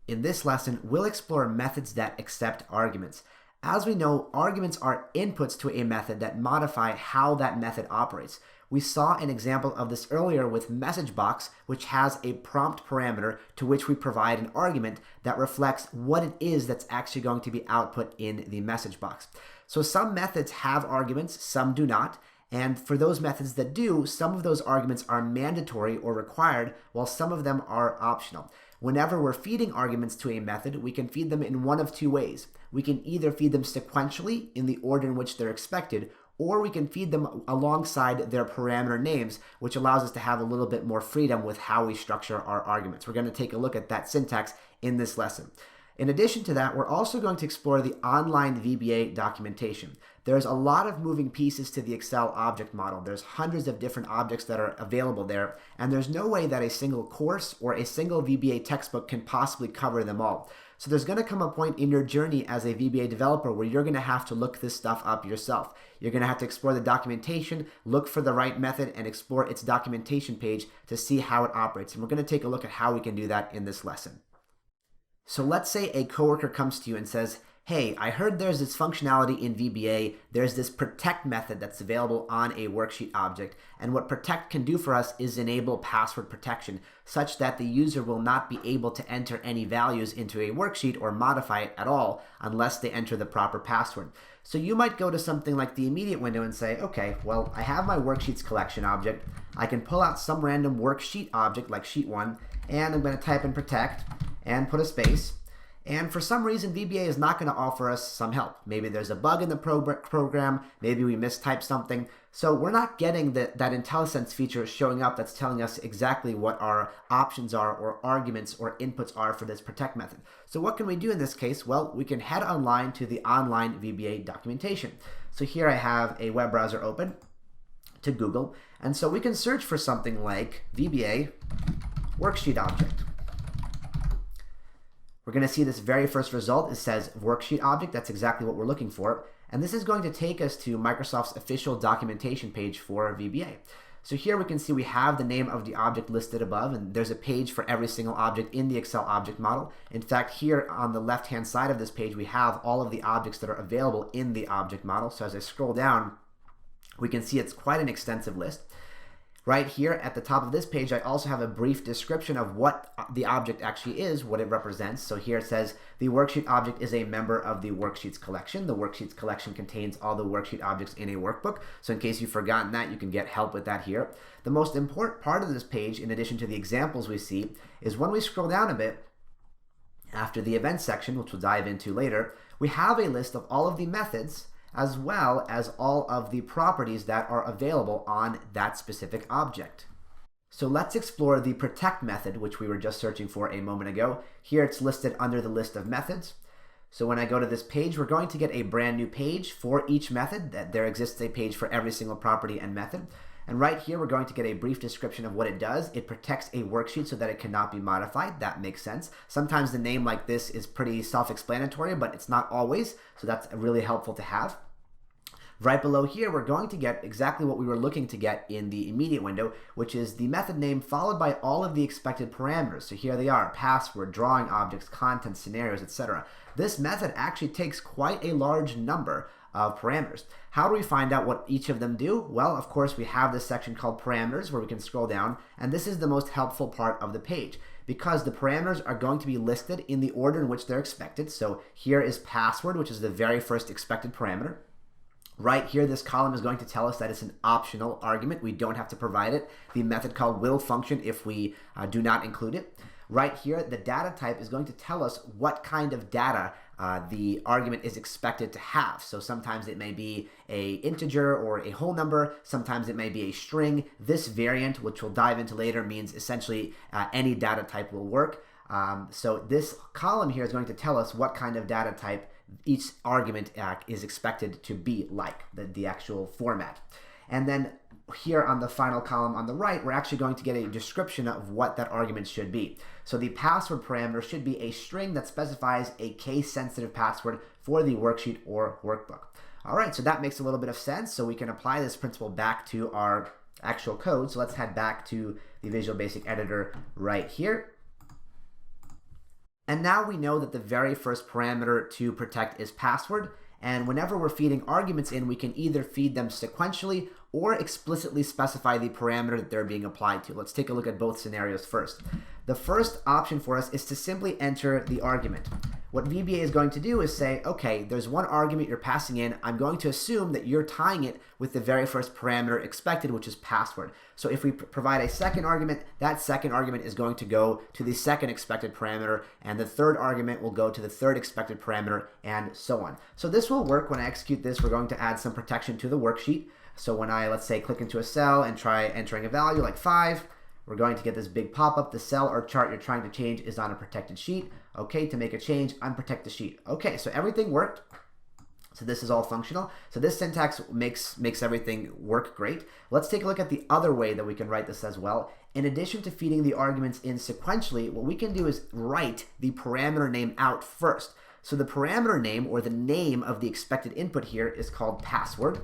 In this lesson, we'll explore methods that accept arguments. As we know, arguments are inputs to a method that modify how that method operates. We saw an example of this earlier with MessageBox, which has a prompt parameter to which we provide an argument that reflects what it is that's actually going to be output in the message box. So some methods have arguments, some do not. And for those methods that do, some of those arguments are mandatory or required, while some of them are optional. Whenever we're feeding arguments to a method, we can feed them in one of two ways. We can either feed them sequentially in the order in which they're expected, or we can feed them alongside their parameter names, which allows us to have a little bit more freedom with how we structure our arguments. We're going to take a look at that syntax in this lesson. In addition to that, we're also going to explore the online VBA documentation. There's a lot of moving pieces to the Excel object model. There's hundreds of different objects that are available there, and there's no way that a single course or a single VBA textbook can possibly cover them all. So there's going to come a point in your journey as a VBA developer where you're going to have to look this stuff up yourself. You're going to have to explore the documentation, look for the right method, and explore its documentation page to see how it operates. And we're going to take a look at how we can do that in this lesson. So let's say a coworker comes to you and says, hey, I heard there's this functionality in VBA, there's this protect method that's available on a worksheet object, and what protect can do for us is enable password protection such that the user will not be able to enter any values into a worksheet or modify it at all unless they enter the proper password. So you might go to something like the immediate window and say, okay, well, I have my worksheets collection object, I can pull out some random worksheet object like sheet 1, and I'm going to type in protect and put a space. And for some reason, VBA is not going to offer us some help. Maybe there's a bug in the program, maybe we mistyped something. So we're not getting that IntelliSense feature showing up that's telling us exactly what our options are or arguments or inputs are for this protect method. So what can we do in this case? Well, we can head online to the online VBA documentation. So here I have a web browser open to Google. And so we can search for something like VBA Worksheet Object. We're going to see this very first result. It says worksheet object. That's exactly what we're looking for. And this is going to take us to Microsoft's official documentation page for VBA. So here we can see we have the name of the object listed above, and there's a page for every single object in the Excel object model. In fact, here on the left-hand side of this page, we have all of the objects that are available in the object model. So as I scroll down, we can see it's quite an extensive list. Right here at the top of this page, I also have a brief description of what the object actually is, what it represents. So here it says the worksheet object is a member of the worksheets collection. The worksheets collection contains all the worksheet objects in a workbook. So in case you've forgotten that, you can get help with that here. The most important part of this page, in addition to the examples we see, is when we scroll down a bit, after the events section, which we'll dive into later, we have a list of all of the methods as well as all of the properties that are available on that specific object. So let's explore the protect method, which we were just searching for a moment ago. Here it's listed under the list of methods. So when I go to this page, we're going to get a brand new page for each method. That there exists a page for every single property and method. And right here, we're going to get a brief description of what it does. It protects a worksheet so that it cannot be modified. That makes sense. Sometimes the name like this is pretty self-explanatory, but it's not always. So that's really helpful to have. Right below here, we're going to get exactly what we were looking to get in the immediate window, which is the method name followed by all of the expected parameters. So here they are: password, drawing objects, content, scenarios, etc. This method actually takes quite a large number of parameters. How do we find out what each of them do? Well, of course, we have this section called parameters where we can scroll down, and this is the most helpful part of the page because the parameters are going to be listed in the order in which they're expected. So here is password, which is the very first expected parameter. Right here, this column is going to tell us that it's an optional argument. We don't have to provide it. The method called will function if we do not include it. Right here, the data type is going to tell us what kind of data the argument is expected to have. So sometimes it may be an integer or a whole number. Sometimes it may be a string. This variant, which we'll dive into later, means essentially any data type will work. So this column here is going to tell us what kind of data type each argument is expected to be like, the actual format. And then here on the final column on the right, we're actually going to get a description of what that argument should be. So the password parameter should be a string that specifies a case-sensitive password for the worksheet or workbook. All right, so that makes a little bit of sense. So we can apply this principle back to our actual code. So let's head back to the Visual Basic Editor right here. And now we know that the very first parameter to protect is password. And whenever we're feeding arguments in, we can either feed them sequentially or explicitly specify the parameter that they're being applied to. Let's take a look at both scenarios first. The first option for us is to simply enter the argument. What VBA is going to do is say, okay, there's one argument you're passing in. I'm going to assume that you're tying it with the very first parameter expected, which is password. So if we provide a second argument, that second argument is going to go to the second expected parameter, and the third argument will go to the third expected parameter, and so on. So this will work. When I execute this, we're going to add some protection to the worksheet. So when I, let's say, click into a cell and try entering a value like 5, we're going to get this big pop-up. The cell or chart you're trying to change is on a protected sheet. Okay, to make a change, unprotect the sheet. Okay, so everything worked. So this is all functional. So this syntax makes everything work great. Let's take a look at the other way that we can write this as well. In addition to feeding the arguments in sequentially, what we can do is write the parameter name out first. So the parameter name, or the name of the expected input here, is called password.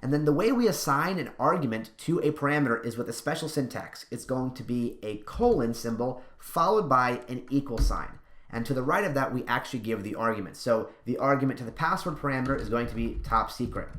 And then the way we assign an argument to a parameter is with a special syntax. It's going to be a colon symbol followed by an equal sign. And to the right of that, we actually give the argument. So the argument to the password parameter is going to be top secret,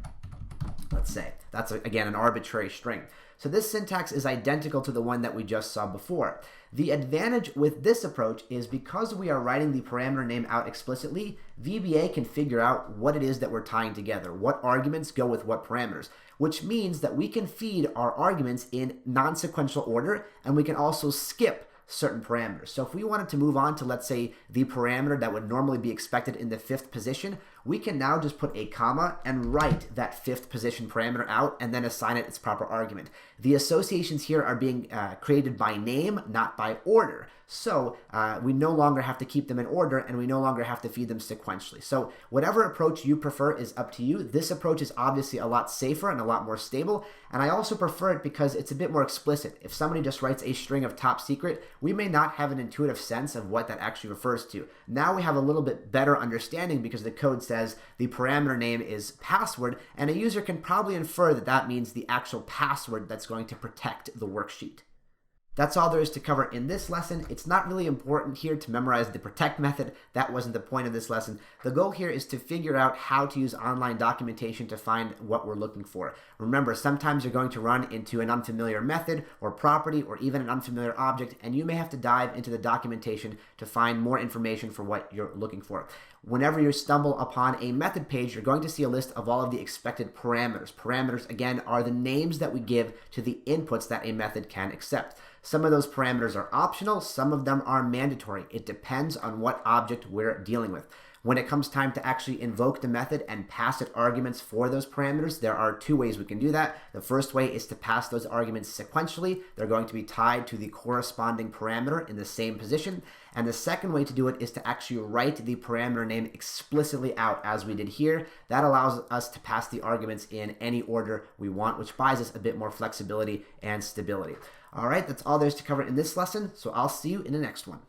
let's say. That's, again, an arbitrary string. So this syntax is identical to the one that we just saw before. The advantage with this approach is because we are writing the parameter name out explicitly, VBA can figure out what it is that we're tying together, what arguments go with what parameters, which means that we can feed our arguments in non-sequential order, and we can also skip certain parameters. So if we wanted to move on to, let's say, the parameter that would normally be expected in the 5th position, we can now just put a comma and write that 5th position parameter out and then assign it its proper argument. The associations here are being created by name, not by order. So we no longer have to keep them in order, and we no longer have to feed them sequentially. So whatever approach you prefer is up to you. This approach is obviously a lot safer and a lot more stable, and I also prefer it because it's a bit more explicit. If somebody just writes a string of top secret, we may not have an intuitive sense of what that actually refers to. Now we have a little bit better understanding because the code says the parameter name is password, and a user can probably infer that that means the actual password that's going to protect the worksheet. That's all there is to cover in this lesson. It's not really important here to memorize the protect method. That wasn't the point of this lesson. The goal here is to figure out how to use online documentation to find what we're looking for. Remember, sometimes you're going to run into an unfamiliar method or property or even an unfamiliar object, and you may have to dive into the documentation to find more information for what you're looking for. Whenever you stumble upon a method page, you're going to see a list of all of the expected parameters. Parameters, again, are the names that we give to the inputs that a method can accept. Some of those parameters are optional, some of them are mandatory. It depends on what object we're dealing with. When it comes time to actually invoke the method and pass it arguments for those parameters, there are two ways we can do that. The first way is to pass those arguments sequentially. They're going to be tied to the corresponding parameter in the same position. And the second way to do it is to actually write the parameter name explicitly out as we did here. That allows us to pass the arguments in any order we want, which buys us a bit more flexibility and stability. All right, that's all there is to cover in this lesson, so I'll see you in the next one.